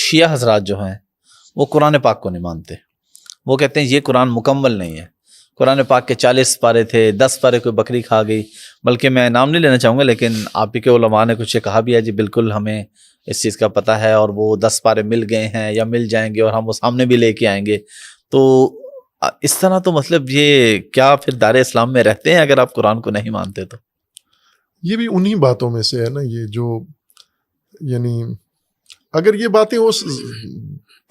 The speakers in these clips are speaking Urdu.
شیعہ حضرات جو ہیں وہ قرآن پاک کو نہیں مانتے. وہ کہتے ہیں یہ قرآن مکمل نہیں ہے. قرآن پاک کے 40 پارے تھے, 10 پارے کوئی بکری کھا گئی. بلکہ میں نام نہیں لینا چاہوں گا, لیکن آپ ہی کے علماء نے کچھ کہا بھی ہے جی بالکل ہمیں اس چیز کا پتہ ہے, اور وہ 10 پارے مل گئے ہیں یا مل جائیں گے اور ہم وہ سامنے بھی لے کے آئیں گے. تو اس طرح تو مطلب یہ کیا پھر دار اسلام میں رہتے ہیں اگر آپ قرآن کو نہیں مانتے؟ تو یہ بھی انہی باتوں میں سے ہے نا, یہ جو یعنی اگر یہ باتیں اس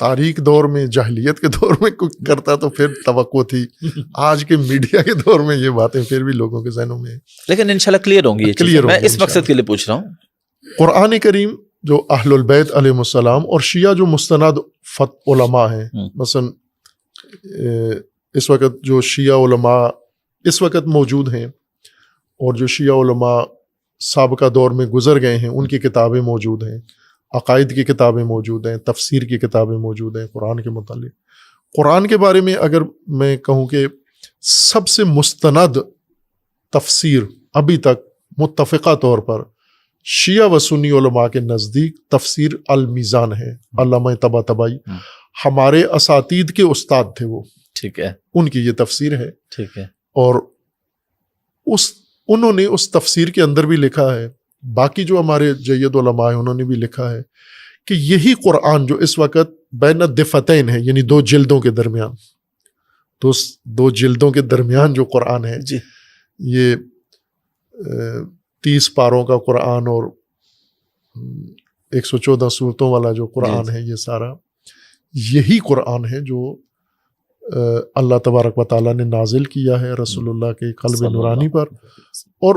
تاریخ دور میں, جاہلیت کے دور میں کوئی کرتا تو پھر توقع تھی. آج کے میڈیا کے دور میں یہ باتیں پھر بھی لوگوں کے ذہنوں میں, لیکن انشاءاللہ کلیئر ہوں گی یہ چیزیں. میں اس مقصد کے لیے پوچھ رہا ہوں. قرآن کریم جو اہل البیت علیہم السلام اور شیعہ جو مستند علماء ہیں, مثلا اس وقت جو شیعہ علماء اس وقت موجود ہیں اور جو شیعہ علماء سابقہ دور میں گزر گئے ہیں, ان کی کتابیں موجود ہیں, عقائد کی کتابیں موجود ہیں, تفسیر کی کتابیں موجود ہیں قرآن کے متعلق. قرآن کے بارے میں اگر میں کہوں کہ سب سے مستند تفسیر ابھی تک متفقہ طور پر شیعہ و سنی علماء کے نزدیک تفسیر المیزان ہے. علامہ طباطبائی ہمارے اساتید کے استاد تھے وہ, ٹھیک ہے, ان کی یہ تفسیر ہے. ٹھیک ہے. اور انہوں نے اس تفسیر کے اندر بھی لکھا ہے, باقی جو ہمارے جید علماء ہیں انہوں نے بھی لکھا ہے کہ یہی قرآن جو اس وقت بین الدفتین ہے, یعنی 2 جلدوں کے درمیان, تو 2 جلدوں کے درمیان جو قرآن ہے جی, یہ 30 پاروں کا قرآن اور 114 صورتوں والا جو قرآن ہے, یہ سارا یہی قرآن ہے جو اللہ تبارک و تعالیٰ نے نازل کیا ہے رسول اللہ کے قلب نورانی پر. اور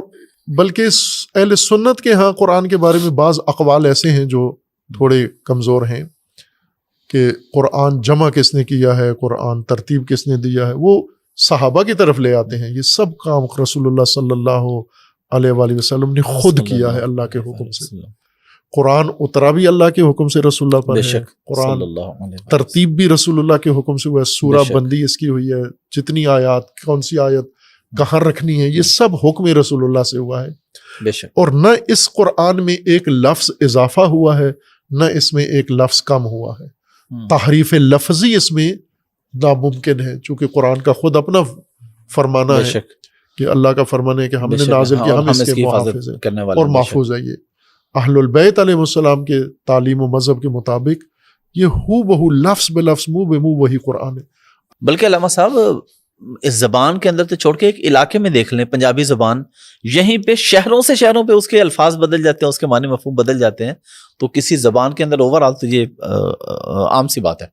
بلکہ اہل سنت کے ہاں قرآن کے بارے میں بعض اقوال ایسے ہیں جو تھوڑے کمزور ہیں کہ قرآن جمع کس نے کیا ہے, قرآن ترتیب کس نے دیا ہے, وہ صحابہ کی طرف لے آتے ہیں. یہ سب کام رسول اللہ صلی اللہ علیہ وآلہ وسلم نے خود کیا ہے اللہ کے حکم سے. قرآن اترا بھی اللہ کے حکم سے رسول اللہ پر ہے, قرآن ترتیب بھی رسول اللہ کے حکم سے ہوا ہے, سورہ بندی اس کی ہوئی ہے, جتنی آیات, کون سی آیت کہاں رکھنی ہے, یہ سب حکم رسول اللہ سے ہوا ہے. بے شک. اور نہ اس قرآن میں ایک لفظ اضافہ ہوا ہے, نہ اس میں ایک لفظ کم ہوا ہے. تحریف لفظی اس میں ناممکن ہے, چونکہ قرآن کا خود اپنا فرمانا ہے کہ اللہ کا فرمانہ ہے کہ ہم نے نازل کیا, ہم اس کے محافظ ہیں اور محفوظ ہے. یہ اہل البیت علیہ السلام کے تعلیم و مذہب کے مطابق یہ ہو بہو لفظ بے لفظ منہ بے منہ وہی قرآن ہے. بلکہ علامہ صاحب اس زبان کے اندر تو چھوڑ کے ایک علاقے میں دیکھ لیں, پنجابی زبان, یہیں پہ شہروں سے شہروں پہ اس کے الفاظ بدل جاتے ہیں, اس کے معنی مفہوم بدل جاتے ہیں. تو کسی زبان کے اندر اوورآل تو یہ عام سی بات ہے.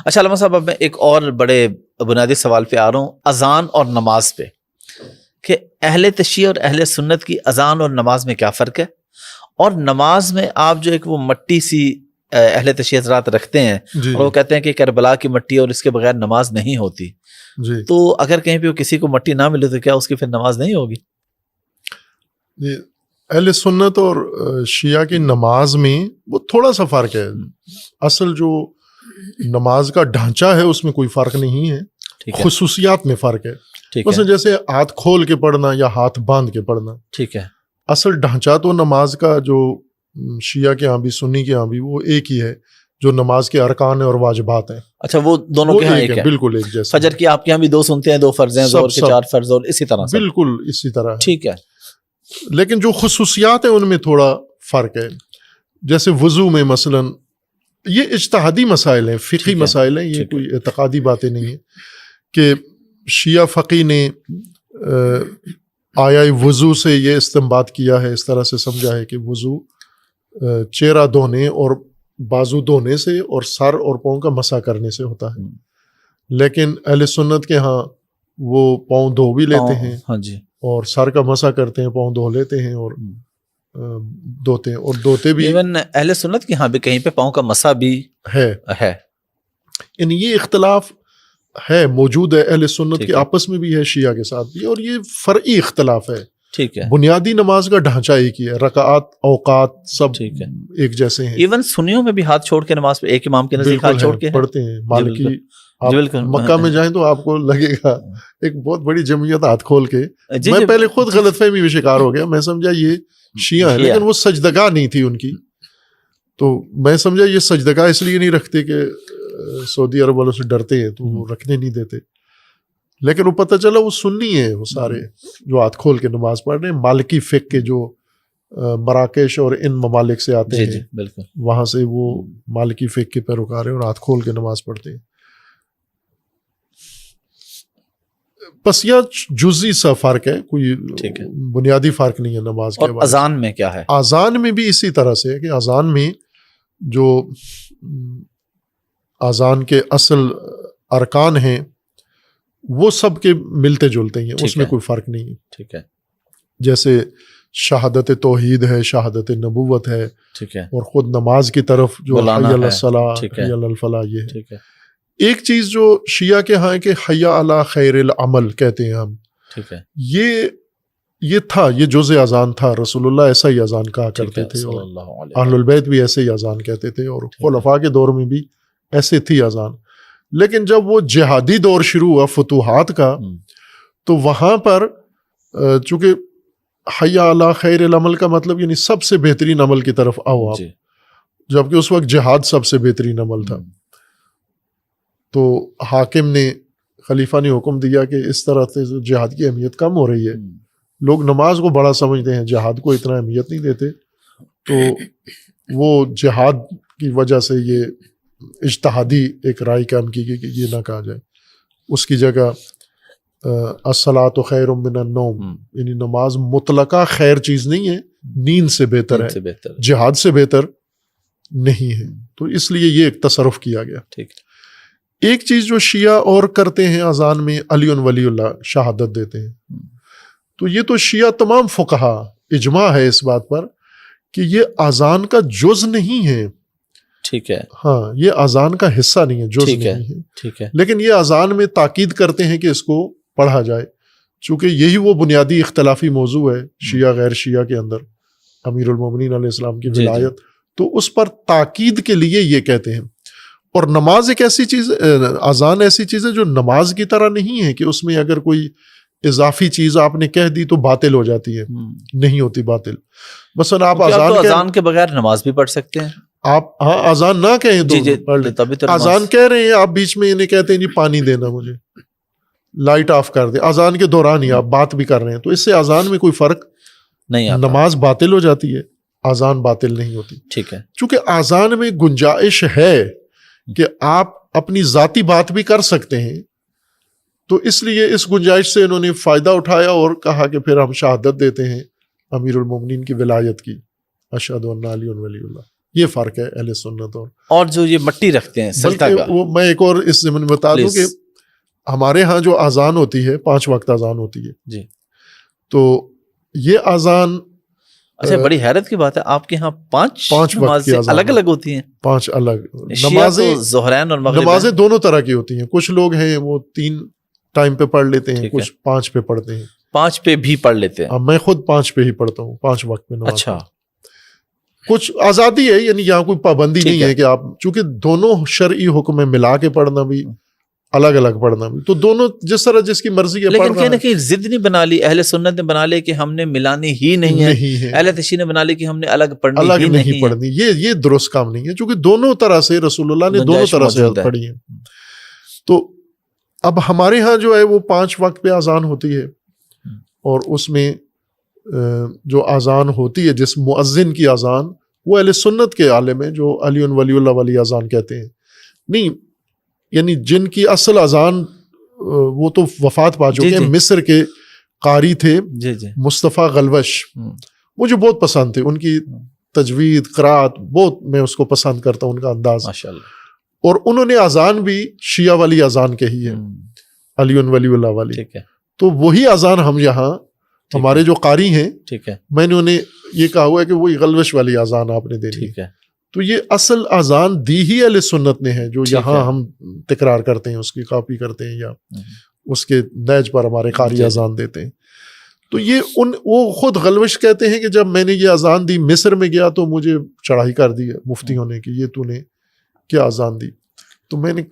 اچھا علامہ صاحب, اب میں ایک اور بڑے بنیادی سوال پہ آ رہا ہوں, اذان اور نماز پہ, کہ اہل تشیع اور اہل سنت کی اذان اور نماز میں کیا فرق ہے؟ اور نماز میں آپ جو ایک وہ مٹی سی اہل تشیع حضرات رکھتے ہیں, اور وہ کہتے ہیں کہ کربلا کی مٹی اور اس کے بغیر نماز نہیں ہوتی. تو اگر کہیں پہ کسی کو مٹی نہ ملے تو کیا اس کی پھر نماز نہیں ہوگی؟ اہل سنت اور شیعہ کی نماز میں وہ تھوڑا سا فرق ہے. اصل جو نماز کا ڈھانچہ ہے اس میں کوئی فرق نہیں ہے, خصوصیات میں فرق ہے. مثلا جیسے ہاتھ کھول کے پڑھنا یا ہاتھ باندھ کے پڑھنا, ٹھیک ہے, اصل ڈھانچہ تو نماز کا جو شیعہ کے ہاں بھی سنی کے ہاں بھی وہ ایک ہی ہے, جو نماز کے ارکان اور واجبات ہیں. اچھا, وہ دونوں کے ہاں ایک ہے, بالکل ایک جیسا. فجر کی آپ کے ہاں بھی 2 سنتے ہیں, 2 فرض ہیں, ظہر کے 4 فرض, اور اسی طرح سے بالکل اسی طرح, ٹھیک ہے. لیکن جو خصوصیات ہیں ان میں تھوڑا فرق ہے. جیسے وضو میں مثلا, یہ اجتہادی مسائل ہیں, فقہی مسائل ہیں, یہ کوئی اعتقادی باتیں نہیں ہیں کہ شیعہ فقی نے آیا وضو سے یہ استنباط کیا ہے, اس طرح سے سمجھا ہے کہ وضو چہرہ دھونے اور بازو دھونے سے اور سر اور پاؤں کا مسح کرنے سے ہوتا ہے. لیکن اہل سنت کے ہاں وہ پاؤں دھو بھی لیتے ہیں, ہاں جی, اور سر کا مسح کرتے ہیں, پاؤں دھو لیتے ہیں اور دھوتے ہیں, اور دھوتے بھی. ایون اہل سنت کے ہاں بھی کہیں پہ پاؤں کا مسح بھی ہے. یعنی یہ اختلاف ہے, موجود ہے اہل سنت کے آپس میں بھی ہے, شیعہ کے ساتھ بھی, اور یہ فرعی اختلاف ہے. ٹھیک ہے, بنیادی نماز کا ڈھانچہ ایک ہی ہے, رکعات اوقات سب ایک جیسے ہیں. ایون سنیوں میں بھی ہاتھ چھوڑ کے نماز پہ ایک امام کے نزدیک ہاتھ چھوڑ کے پڑھتے ہیں. مالکی آپ مکہ میں جائیں تو آپ کو لگے گا ایک بہت بڑی جمعیت ہاتھ کھول کے. میں پہلے خود غلط فہمی میں شکار ہو گیا, میں سمجھا یہ شیعہ ہے, لیکن وہ سجدگاہ نہیں تھی ان کی. تو میں سمجھا یہ سجدگاہ اس لیے نہیں رکھتے کہ سعودی عرب والوں سے ڈرتے ہیں تو وہ رکھنے نہیں دیتے، لیکن وہ پتہ چلا وہ سنی ہیں، وہ سارے جو ہاتھ کھول کے نماز پڑھ رہے ہیں، مالکی فقہ کے جو مراکش اور ان ممالک سے آتے ہیں بالکل وہاں سے وہ مالکی فقہ کے پیروکار ہیں اور ہاتھ کھول کے نماز پڑھتے ہیں. بس یہ جزئی سا فرق ہے، کوئی بنیادی فرق نہیں ہے نماز کے. اور اذان میں کیا ہے؟ اذان میں بھی اسی طرح سے ہے کہ اذان میں جو اذان کے اصل ارکان ہیں وہ سب کے ملتے جلتے ہیں، اس میں کوئی فرق نہیں ہے. ٹھیک ہے. جیسے شہادت توحید ہے، شہادت نبوت ہے، ٹھیک ہے، اور خود نماز کی طرف جو حی علی الصلاۃ حی علی الفلاح یہ ہے. ٹھیک ہے. ایک چیز جو شیعہ کے ہاں ہے کہ حی علی خیر العمل کہتے ہیں ہم. ٹھیک ہے. یہ تھا، یہ جزء اذان تھا. رسول اللہ ایسا ہی اذان کہا کرتے تھے اور اہل البیت بھی ایسے ہی اذان کہتے تھے اور خلفاء کے دور میں بھی ایسے تھی اذان. لیکن جب وہ جہادی دور شروع ہوا فتوحات کا تو وہاں پر چونکہ حی علی خیر العمل کا مطلب یعنی سب سے بہترین عمل کی طرف آؤ آپ، جبکہ اس وقت جہاد سب سے بہترین عمل تھا. تو حاکم نے، خلیفہ نے حکم دیا کہ اس طرح سے جہاد کی اہمیت کم ہو رہی ہے، لوگ نماز کو بڑا سمجھتے ہیں، جہاد کو اتنا اہمیت نہیں دیتے، تو وہ جہاد کی وجہ سے یہ اجتہادی ایک رائے قائم کی گئی کہ یہ نہ کہا جائے. اس کی جگہ الصلاۃ خیر من النوم، یعنی نماز مطلقہ خیر چیز نہیں ہے، نیند سے بہتر ہے، جہاد سے بہتر نہیں ہے. تو اس لیے یہ ایک تصرف کیا گیا. ٹھیک. ایک چیز جو شیعہ اور کرتے ہیں اذان میں، علی ولی اللہ شہادت دیتے ہیں. تو یہ تو شیعہ تمام فقہا اجماع ہے اس بات پر کہ یہ اذان کا جز نہیں ہے. ٹھیک ہے. ہاں، یہ اذان کا حصہ نہیں ہے، جز نہیں ہے. ٹھیک ہے. لیکن یہ اذان میں تاکید کرتے ہیں کہ اس کو پڑھا جائے، چونکہ یہی وہ بنیادی اختلافی موضوع ہے شیعہ غیر شیعہ کے اندر، امیر المومنین علیہ السلام کی ولایت. تو اس پر تاکید کے لیے یہ کہتے ہیں. اور نماز ایک ایسی چیز، اذان ایسی چیز ہے جو نماز کی طرح نہیں ہے کہ اس میں اگر کوئی اضافی چیز آپ نے کہہ دی تو باطل ہو جاتی ہے. نہیں ہوتی باطل. مثلا آپ اذان کے بغیر نماز بھی پڑھ سکتے ہیں. آپ ہاں اذان نہ کہیں تو پڑھ لیں. اذان کہہ رہے ہیں آپ، بیچ میں انہیں کہتے ہیں جی پانی دینا مجھے، لائٹ آف کر دیں، اذان کے دوران ہی آپ بات بھی کر رہے ہیں، تو اس سے اذان میں کوئی فرق نہیں آتا. نماز باطل ہو جاتی ہے، اذان باطل نہیں ہوتی. ٹھیک ہے. چونکہ اذان میں گنجائش ہے کہ آپ اپنی ذاتی بات بھی کر سکتے ہیں، تو اس لیے اس گنجائش سے انہوں نے فائدہ اٹھایا اور کہا کہ پھر ہم شہادت دیتے ہیں امیر المومنین کی ولایت کی، اشہد ان علی ولی اللہ. یہ فرق ہے اہل سنت اور جو یہ مٹی رکھتے ہیں سلطہ کا. وہ میں ایک اور اس ضمن میں بتا دوں کہ ہمارے ہاں جو اذان ہوتی ہے 5 وقت اذان ہوتی ہے جی، تو یہ اذان اچھا بڑی حیرت کی بات ہے آپ کے ہاں 5 نمازیں الگ الگ ہوتی ہیں. 5 الگ نمازیں، ظہرین اور مغرب نمازیں دونوں طرح کی ہوتی ہیں. کچھ لوگ ہیں وہ 3 ٹائم پہ پڑھ لیتے ہیں، کچھ 5 پہ پڑھتے ہیں. 5 پہ بھی پڑھ لیتے ہیں. میں خود 5 پہ ہی پڑھتا ہوں، 5 وقت میں نماز. اچھا، کچھ آزادی ہے، یعنی یہاں کوئی پابندی نہیں ہے کہ آپ، چونکہ دونوں شرعی حکم ملا کے پڑھنا بھی الگ الگ پڑھنا بھی، تو دونوں جس طرح جس کی مرضی ہے. لیکن کہیں نہ کہیں ضد نہیں بنا لی اہل سنت نے، بنا لے کہ ہم نے ملانی ہی نہیں ہے. اہل تشیع نے بنا لی کہ ہم نے الگ پڑھنی نہیں پڑھنی. یہ درست کام نہیں ہے، چونکہ دونوں طرح سے رسول اللہ نے دونوں طرح سے پڑھی ہے. تو اب ہمارے ہاں جو ہے وہ 5 وقت پہ اذان ہوتی ہے، اور اس میں جو اذان ہوتی ہے جس مؤذن کی اذان، وہ اہل سنت کے عالم ہیں جو علی ولی اللہ والی اذان کہتے ہیں. نہیں، یعنی جن کی اصل اذان وہ تو وفات پا چکے ہیں. مصر کے قاری تھے مصطفیٰ غلوش، مجھے بہت پسند تھے ان کی تجوید، قرات، بہت میں اس کو پسند کرتا ہوں، ان کا انداز ماشاءاللہ. اور انہوں نے اذان بھی شیعہ والی اذان کہی ہے، علی ولی اللہ والی. تو وہی اذان ہم یہاں ہمارے جو قاری ہیں، ٹھیک ہے، میں نے انہیں یہ کہا ہوا ہے کہ وہی غلوش والی اذان آپ نے دینی ہے. تو یہ اصل اذان دی ہی اہل سنت نے ہے، جو یہاں ہم تکرار کرتے ہیں، اس کی کاپی کرتے ہیں یا اس کے نیج پر ہمارے قاری اذان دیتے ہیں. تو یہ وہ خود غلوش کہتے ہیں کہ جب میں نے یہ اذان دی مصر میں گیا تو مجھے چڑھائی کر دی مفتیوں نے کہ یہ تو نے کیا اذان دی. تو میں نے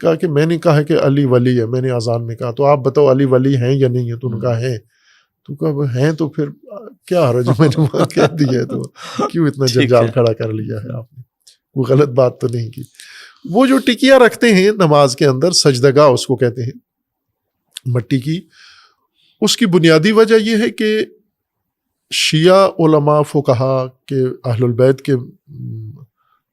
کہا کہ علی ولی ہے. میں نے اذان میں کہا تو آپ بتاؤ علی ولی ہیں یا نہیں ہے؟ تو انہوں نے کہا ہیں. تو کہا ہیں تو پھر کیا حرج، میں نے وہاں کہہ دیا ہے، تو کیوں اتنا جنجال کھڑا کر لیا ہے آپ نے؟ وہ غلط بات تو نہیں کی. وہ جو ٹکیاں رکھتے ہیں نماز کے اندر، سجدگاہ اس کو کہتے ہیں مٹی کی، اس کی بنیادی وجہ یہ ہے کہ شیعہ علماء فقہا کے اہل البیت کے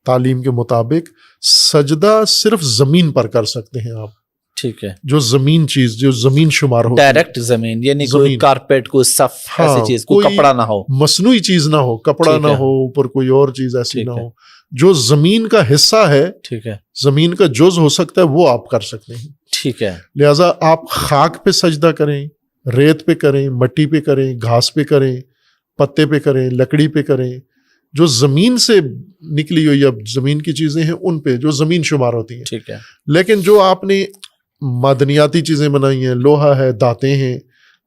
تعلیم کے مطابق سجدہ صرف زمین پر کر سکتے ہیں آپ. ٹھیک ہے. جو زمین چیز، جو زمین شمار ہو، ڈائریکٹ زمین، یعنی کوئی کارپیٹ، کوئی صف، ایسی چیز، کوئی کپڑا نہ ہو، مصنوعی چیز نہ ہو، کپڑا نہ ہو، اوپر کوئی اور چیز ایسی نہ ہو. جو زمین کا حصہ ہے، ٹھیک ہے، زمین کا جز ہو سکتا ہے، وہ آپ کر سکتے ہیں. ٹھیک ہے. لہٰذا آپ خاک پہ سجدہ کریں، ریت پہ کریں، مٹی پہ کریں، گھاس پہ کریں، پتے پہ کریں، لکڑی پہ کریں، جو زمین سے نکلی ہوئی اب زمین کی چیزیں ہیں ان پہ جو زمین شمار ہوتی ہیں. ٹھیک ہے. لیکن جو آپ نے معدنیاتی چیزیں بنائی ہیں، لوہا ہے، دانتیں ہیں،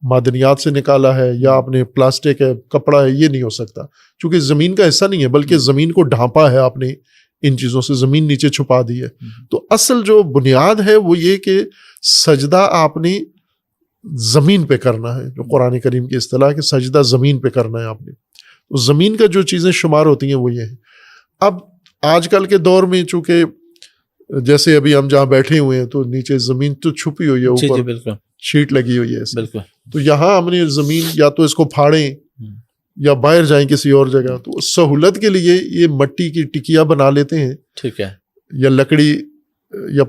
معدنیات سے نکالا ہے، یا آپ نے پلاسٹک ہے، کپڑا ہے، یہ نہیں ہو سکتا چونکہ زمین کا حصہ نہیں ہے، بلکہ زمین کو ڈھانپا ہے آپ نے ان چیزوں سے، زمین نیچے چھپا دی ہے. تو اصل جو بنیاد ہے وہ یہ کہ سجدہ آپ نے زمین پہ کرنا ہے، جو قرآن کریم کی اصطلاح ہے کہ سجدہ زمین پہ کرنا ہے آپ نے. تو زمین کا جو چیزیں شمار ہوتی ہیں وہ یہ ہیں. اب آج کل کے دور میں چونکہ جیسے ابھی ہم جہاں بیٹھے ہوئے ہیں تو نیچے زمین تو چھپی ہوئی ہے، اوپر بالکل شیٹ لگی ہوئی ہے، بالکل. تو یہاں ہم نے زمین یا تو اس کو پھاڑیں یا باہر جائیں کسی اور جگہ، تو سہولت کے لیے یہ مٹی کی ٹکیاں بنا لیتے ہیں. ٹھیک ہے. یا لکڑی یا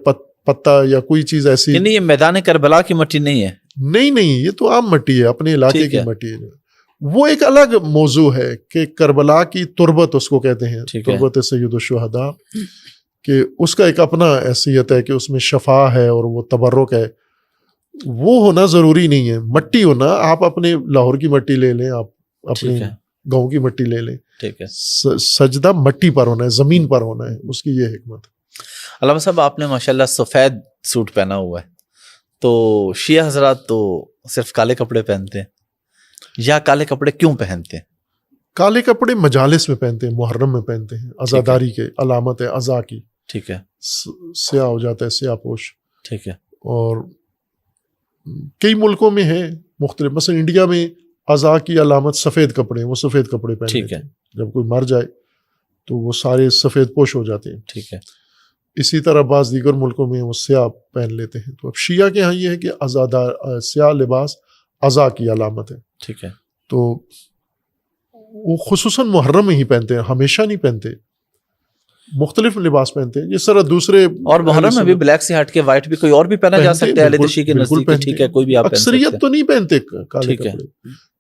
پتا یا کوئی چیز ایسی. یعنی یہ میدان کربلا کی مٹی نہیں ہے؟ نہیں، یہ تو عام مٹی ہے، اپنے علاقے کی مٹی ہے. وہ ایک الگ موضوع ہے کہ کربلا کی تربت اس کو کہتے ہیں، تربت سید الشہداء، کہ اس کا ایک اپنا حیثیت ہے کہ اس میں شفا ہے اور وہ تبرک ہے. وہ ہونا ضروری نہیں ہے، مٹی ہونا. آپ اپنے لاہور کی مٹی لے لیں، آپ اپنے گاؤں کی مٹی لے لیں. ٹھیک ہے. سجدہ مٹی پر ہونا ہے، زمین پر ہونا ہے، اس کی یہ حکمت ہے. علامہ صاحب، آپ نے ماشاءاللہ سفید سوٹ پہنا ہوا ہے، تو شیعہ حضرات تو صرف کالے کپڑے پہنتے ہیں، یا کالے کپڑے کیوں پہنتے ہیں؟ کالے کپڑے مجالس میں پہنتے ہیں، محرم میں پہنتے ہیں، عزاداری کے علامت ہے عزا کی. ٹھیک ہے. سیاہ ہو جاتا ہے، سیاہ پوش. ٹھیک ہے. اور کئی ملکوں میں ہے مختلف، مثلا انڈیا میں عزا کی علامت سفید کپڑے ہیں، وہ سفید کپڑے پہنتے ہیں. جب کوئی مر جائے تو وہ سارے سفید پوش ہو جاتے ہیں. ٹھیک ہے. اسی طرح بعض دیگر ملکوں میں وہ سیاہ پہن لیتے ہیں. تو اب شیعہ کے ہاں یہ ہے کہ عزادار سیاہ لباس عزا کی علامت ہے. ٹھیک ہے. تو وہ خصوصاً محرم میں ہی پہنتے ہیں، ہمیشہ نہیں پہنتے، مختلف لباس پہنتے ہیں. جس طرح دوسرے اور محرم میں بھی بلیک سے ہٹ کے وائٹ بھی کوئی اور بھی پہنا جا سکتا ہے اہل تشیع کے نزدیک. ٹھیک ہے. کوئی بھی آپ اکثریت تو نہیں پہنتے کالے کپڑے،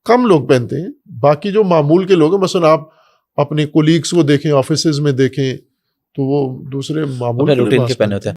کم لوگ پہنتے ہیں. باقی جو معمول کے لوگ ہیں، مثلا آپ اپنے کولیگس کو دیکھیں، آفیسز میں دیکھیں، تو وہ دوسرے معمول روٹین کے پہنے ہوتے ہیں.